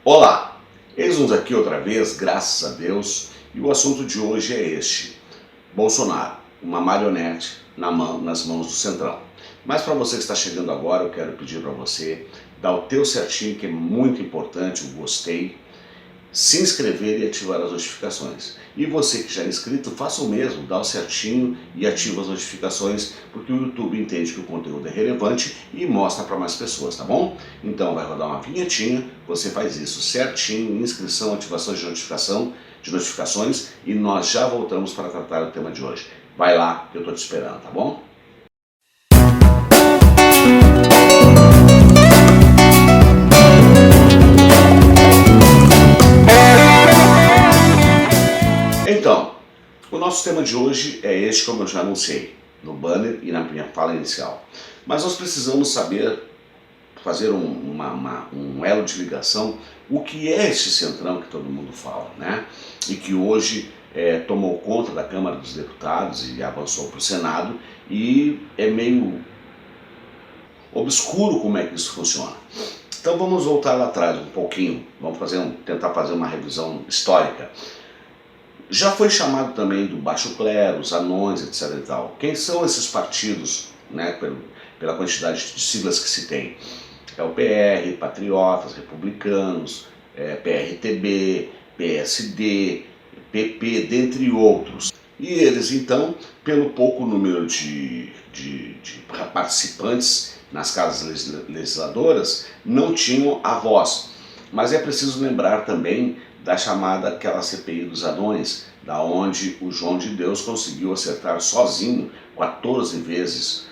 Olá, eis-nos aqui outra vez, graças a Deus, e o assunto de hoje é este: Bolsonaro, uma marionete nas mãos do Centrão. Mas para você que está chegando agora, eu quero pedir para você dar o teu certinho, que é muito importante, o gostei, se inscrever e ativar as notificações. E você que já é inscrito, faça o mesmo, dá o certinho e ativa as notificações, porque o YouTube entende que o conteúdo é relevante e mostra para mais pessoas, tá bom? Então vai rodar uma vinhetinha, você faz isso certinho, inscrição, ativação de notificações, e nós já voltamos para tratar o tema de hoje. Vai lá que eu estou te esperando, tá bom? Então, o nosso tema de hoje é este, como eu já anunciei no banner e na minha fala inicial. Mas nós precisamos saber, fazer um elo de ligação, o que é esse centrão que todo mundo fala, né? E que hoje tomou conta da Câmara dos Deputados e avançou para o Senado, e é meio obscuro como é que isso funciona. Então vamos voltar lá atrás um pouquinho, vamos tentar fazer uma revisão histórica. Já foi chamado também do baixo clero, os anões, etc. e tal. Quem são esses partidos, né, pela quantidade de siglas que se tem? É o PR, Patriotas, Republicanos, PRTB, PSD, PP, dentre outros. E eles, então, pelo pouco número de participantes nas casas legisladoras, não tinham a voz. Mas é preciso lembrar também da chamada aquela CPI dos anões, da onde o João de Deus conseguiu acertar sozinho 14 vezes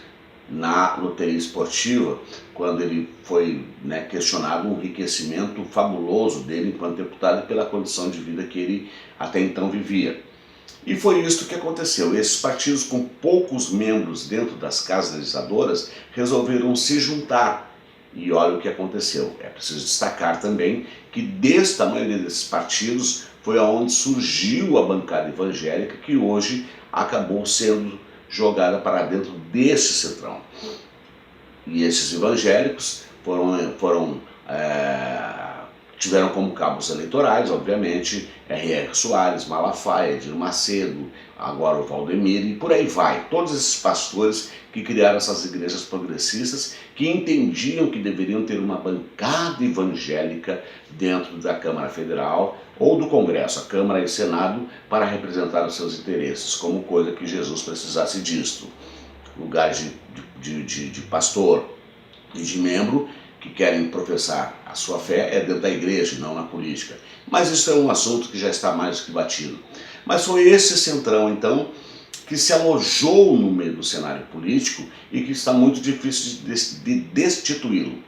na loteria esportiva, quando ele foi questionado o enriquecimento fabuloso dele enquanto deputado e pela condição de vida que ele até então vivia. E foi isso que aconteceu. Esses partidos com poucos membros dentro das casas legisladoras resolveram se juntar. E olha o que aconteceu. É preciso destacar também que desta maioria desses partidos foi aonde surgiu a bancada evangélica, que hoje acabou sendo jogada para dentro desse centrão. E esses evangélicos tiveram como cabos eleitorais, obviamente, R.R. Soares, Malafaia, Edir Macedo, agora o Valdemir, e por aí vai. Todos esses pastores que criaram essas igrejas progressistas, que entendiam que deveriam ter uma bancada evangélica dentro da Câmara Federal ou do Congresso, a Câmara e o Senado, para representar os seus interesses, como coisa que Jesus precisasse disto. Lugar de pastor e de membro que querem professar a sua fé é dentro da igreja, não na política. Mas isso é um assunto que já está mais do que batido. Mas foi esse centrão, então, que se alojou no meio do cenário político e que está muito difícil de destituí-lo.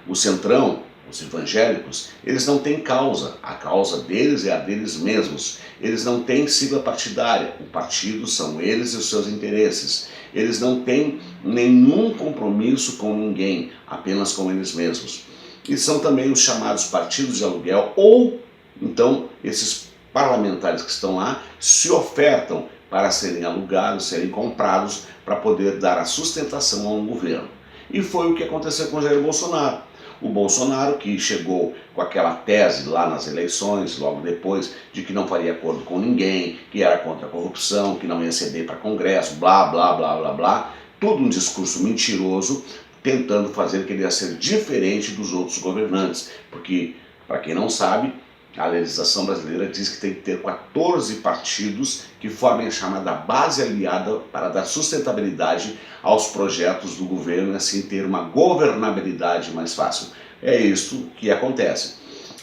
O centrão, os evangélicos, eles não têm causa. A causa deles é a deles mesmos. Eles não têm sigla partidária. O partido são eles e os seus interesses. Eles não têm nenhum compromisso com ninguém, apenas com eles mesmos. E são também os chamados partidos de aluguel, ou então esses parlamentares que estão lá se ofertam para serem alugados, serem comprados, para poder dar a sustentação a um governo. E foi o que aconteceu com Jair Bolsonaro. O Bolsonaro, que chegou com aquela tese lá nas eleições, logo depois, de que não faria acordo com ninguém, que era contra a corrupção, que não ia ceder para Congresso, blá, blá, blá, blá, blá. Tudo um discurso mentiroso, tentando fazer que ele ia ser diferente dos outros governantes. Porque, para quem não sabe, a legislação brasileira diz que tem que ter 14 partidos que formem a chamada base aliada para dar sustentabilidade aos projetos do governo e assim ter uma governabilidade mais fácil. É isso que acontece.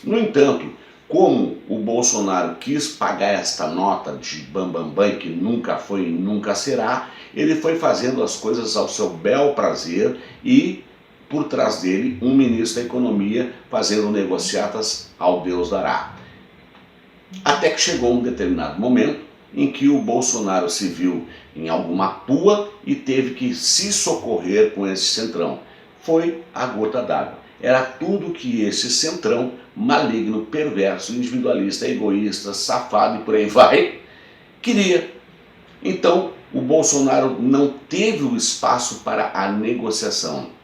No entanto, como o Bolsonaro quis pagar esta nota de bambambam, que nunca foi e nunca será, ele foi fazendo as coisas ao seu bel prazer e por trás dele um ministro da Economia fazendo negociatas ao Deus dará. Até que chegou um determinado momento em que o Bolsonaro se viu em alguma pua e teve que se socorrer com esse centrão. Foi a gota d'água. Era tudo que esse centrão maligno, perverso, individualista, egoísta, safado e por aí vai, queria. Então, o Bolsonaro não teve o espaço para a negociação.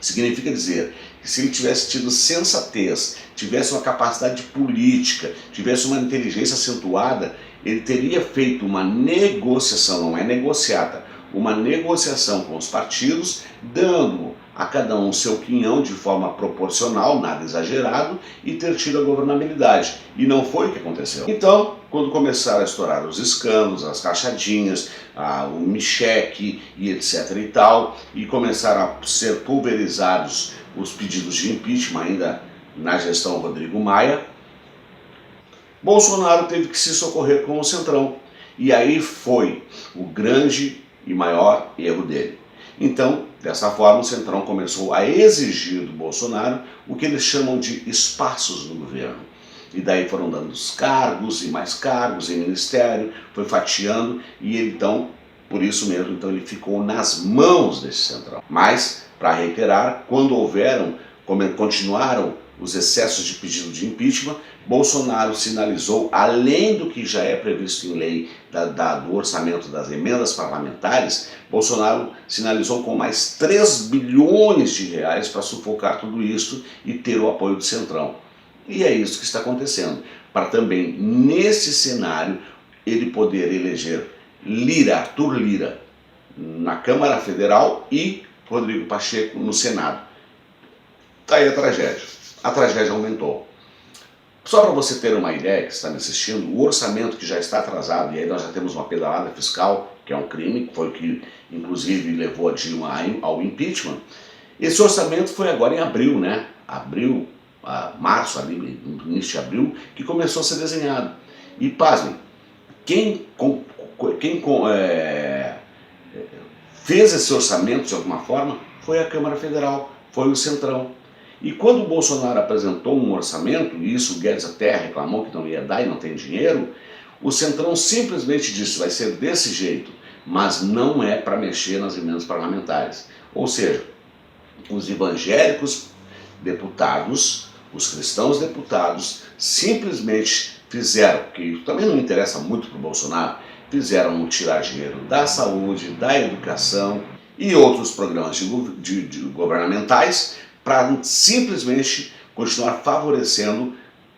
Significa dizer, que se ele tivesse tido sensatez, tivesse uma capacidade política, tivesse uma inteligência acentuada, ele teria feito uma negociação, não é negociata, uma negociação com os partidos, dando a cada um seu quinhão de forma proporcional, nada exagerado, e ter tido a governabilidade. E não foi o que aconteceu. Então, quando começaram a estourar os escândalos, as rachadinhas, o micheque e etc e tal, e começaram a ser pulverizados os pedidos de impeachment ainda na gestão Rodrigo Maia, Bolsonaro teve que se socorrer com o Centrão. E aí foi o grande e maior erro dele. Então, dessa forma, o Centrão começou a exigir do Bolsonaro o que eles chamam de espaços no governo. E daí foram dando os cargos e mais cargos em ministério, foi fatiando e ele, então, por isso mesmo, então ele ficou nas mãos desse Centrão. Mas, para reiterar, quando continuaram os excessos de pedido de impeachment, Bolsonaro sinalizou, além do que já é previsto em lei do orçamento das emendas parlamentares, Bolsonaro sinalizou com mais 3 bilhões de reais para sufocar tudo isso e ter o apoio do Centrão. E é isso que está acontecendo, para também, nesse cenário, ele poder eleger Arthur Lira, na Câmara Federal e Rodrigo Pacheco no Senado. Está aí a tragédia. A tragédia aumentou. Só para você ter uma ideia, que está me assistindo, o orçamento que já está atrasado, e aí nós já temos uma pedalada fiscal, que é um crime, que foi o que inclusive levou a Dilma ao impeachment. Esse orçamento foi agora em abril, né? Março, ali, no início de abril, que começou a ser desenhado. E pasmem, quem fez esse orçamento de alguma forma foi a Câmara Federal, foi o Centrão. E quando o Bolsonaro apresentou um orçamento, e isso o Guedes até reclamou que não ia dar e não tem dinheiro, o Centrão simplesmente disse, vai ser desse jeito, mas não é para mexer nas emendas parlamentares. Ou seja, os evangélicos deputados, os cristãos deputados, simplesmente fizeram, que também não interessa muito para o Bolsonaro, fizeram tirar dinheiro da saúde, da educação e outros programas governamentais, para simplesmente continuar favorecendo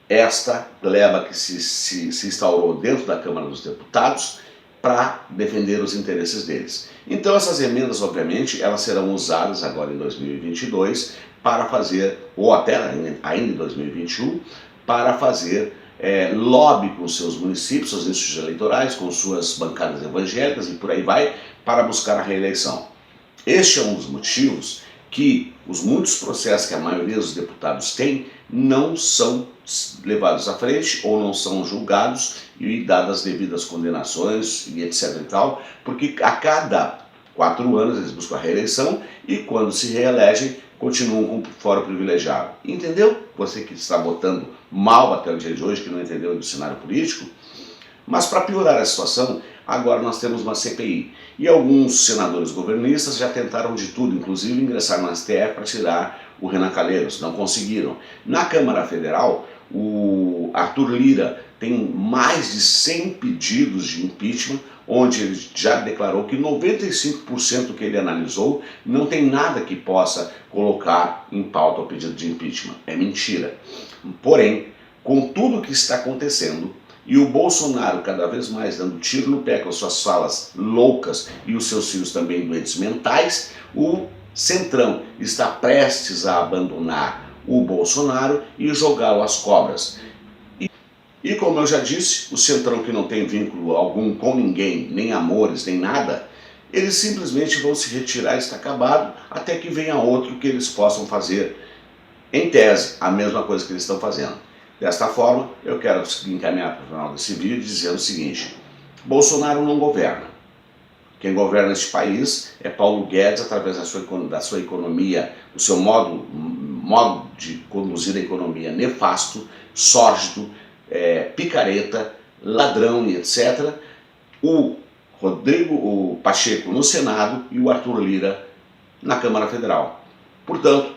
esta gleba que se instaurou dentro da Câmara dos Deputados para defender os interesses deles. Então essas emendas, obviamente, elas serão usadas agora em 2022 para fazer, ou até ainda em 2021, para fazer lobby com seus municípios, seus institutos eleitorais, com suas bancadas evangélicas e por aí vai, para buscar a reeleição. Este é um dos motivos que os muitos processos que a maioria dos deputados tem não são levados à frente ou não são julgados e dadas devidas condenações e etc e tal, porque a cada 4 anos eles buscam a reeleição e quando se reelegem continuam com foro privilegiado. Entendeu? Você que está votando mal até o dia de hoje, que não entendeu do cenário político. Mas para piorar a situação, agora nós temos uma CPI. E alguns senadores governistas já tentaram de tudo, inclusive ingressar no STF para tirar o Renan Calheiros, não conseguiram. Na Câmara Federal, o Arthur Lira tem mais de 100 pedidos de impeachment, onde ele já declarou que 95% que ele analisou não tem nada que possa colocar em pauta o pedido de impeachment. É mentira. Porém, com tudo o que está acontecendo, e o Bolsonaro cada vez mais dando tiro no pé com as suas falas loucas e os seus filhos também doentes mentais, o Centrão está prestes a abandonar o Bolsonaro e jogá-lo às cobras. E como eu já disse, o Centrão que não tem vínculo algum com ninguém, nem amores, nem nada, eles simplesmente vão se retirar e está acabado até que venha outro que eles possam fazer, em tese, a mesma coisa que eles estão fazendo. Desta forma, eu quero encaminhar para o final desse vídeo dizendo o seguinte: Bolsonaro não governa. Quem governa este país é Paulo Guedes através da sua economia, do seu modo de conduzir a economia nefasto, sórdido, picareta, ladrão e etc. O Pacheco no Senado e o Arthur Lira na Câmara Federal. Portanto,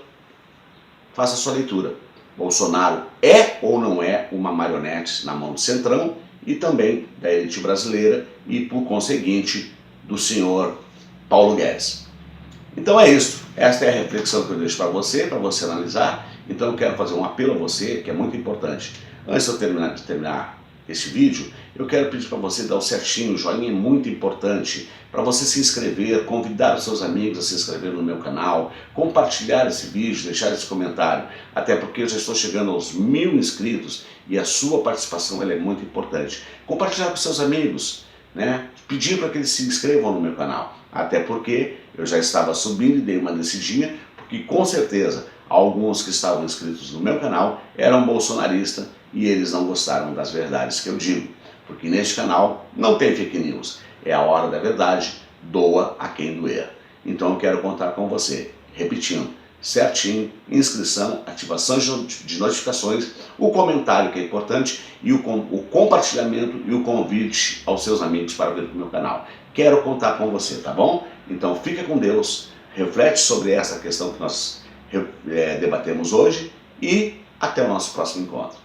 faça a sua leitura. Bolsonaro é ou não é uma marionete na mão do Centrão e também da elite brasileira e, por conseguinte, do senhor Paulo Guedes. Então é isso. Esta é a reflexão que eu deixo para você analisar. Então eu quero fazer um apelo a você, que é muito importante. Antes de eu terminar esse vídeo, eu quero pedir para você dar o certinho, o joinha é muito importante, para você se inscrever, convidar os seus amigos a se inscrever no meu canal, compartilhar esse vídeo, deixar esse comentário, até porque eu já estou chegando aos 1000 inscritos e a sua participação ela é muito importante. Compartilhar com seus amigos, né? Pedir para que eles se inscrevam no meu canal, até porque eu já estava subindo e dei uma descidinha, porque com certeza alguns que estavam inscritos no meu canal eram bolsonaristas e eles não gostaram das verdades que eu digo, porque neste canal não tem fake news, é a hora da verdade, doa a quem doer. Então eu quero contar com você, repetindo, certinho, inscrição, ativação de notificações, o comentário que é importante e o compartilhamento e o convite aos seus amigos para vir para o meu canal. Quero contar com você, tá bom? Então fica com Deus, reflete sobre essa questão que nós debatemos hoje e até o nosso próximo encontro.